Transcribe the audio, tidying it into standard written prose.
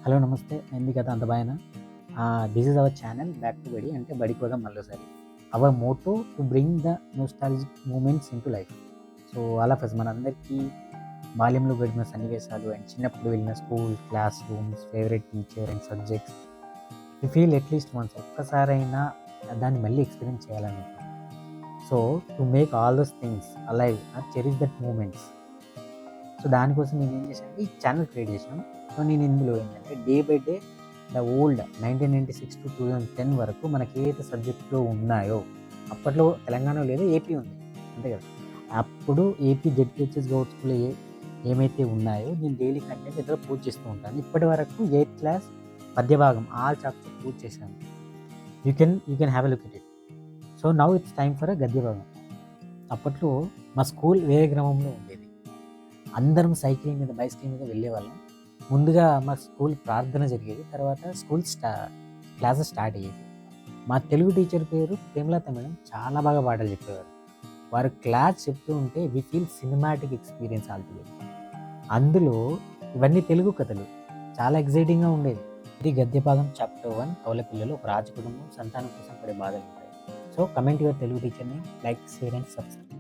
Hello నమస్తే. ఏంది కథ అంత బాగేనా? This is our channel back to బడి అంటే బడికి పోదాం మళ్ళోసారి. Our motto to bring the nostalgic moments into life. So, all of us మనందరికీ బాల్యంలో గడిపిన సన్నివేశాలు అండ్ చిన్నప్పుడు వెళ్ళిన school, classrooms, favourite teacher and subjects we feel at least once ఒక్కసారైనా దాన్ని మళ్ళీ ఎక్స్‌పీరియన్స్ చేయాలని ఉంటుంది. So, to make all those things alive or cherish that moments. So, దానికోసం నేనేం చేశానంటే ఈ ఛానెల్ క్రియేట్ చేశాను. సో, నేను ఇందులో ఏంటంటే day by day the old 1996-2010 వరకు మనకి ఏదైతే సబ్జెక్ట్‌లో ఉన్నాయో, అప్పట్లో తెలంగాణలో లేదు ఏపీ ఉంది. అంతే కదా! అప్పుడు ఏపీ జెడ్పీహెచ్ఎస్ గౌట్ స్కూల్‌లో ఏమైతే ఉన్నాయో నేను డైలీ కంటెంట్ ఇందులో పోస్ట్ చేస్తూ ఉంటాను. ఇప్పటి వరకు 8థ్ క్లాస్ పద్య భాగం ఆల్ చాప్టర్స్ పూర్తి చేశాను. You can have a look at it. So, now it's time for a గద్య భాగం. అప్పట్లో మా స్కూల్ వేరే గ్రామంలో ఉండేది. అందరం బైసికిల్ మీద వెళ్ళేవాళ్ళం. ముందుగా మా స్కూల్ ప్రార్థన జరిగేది. తర్వాత క్లాసెస్ స్టార్ట్ అయ్యేది. మా తెలుగు టీచర్ పేరు ప్రేమలత మేడం. చాలా బాగా పాటలు చెప్పేవారు. వారు క్లాస్ చెప్తూ ఉంటే we feel cinematic experience altogether. అందులో ఇవన్నీ తెలుగు కథలు. చాలా ఎక్సైటింగ్‌గా ఉండేది. ఇది గద్య భాగం చాప్టర్ 1 కవల పిల్లలు ఒక రాజకుటుంబం సంతానం కోసం పడే బాధలుంటాయి. So, comment your Telugu teacher name, like, share and subscribe.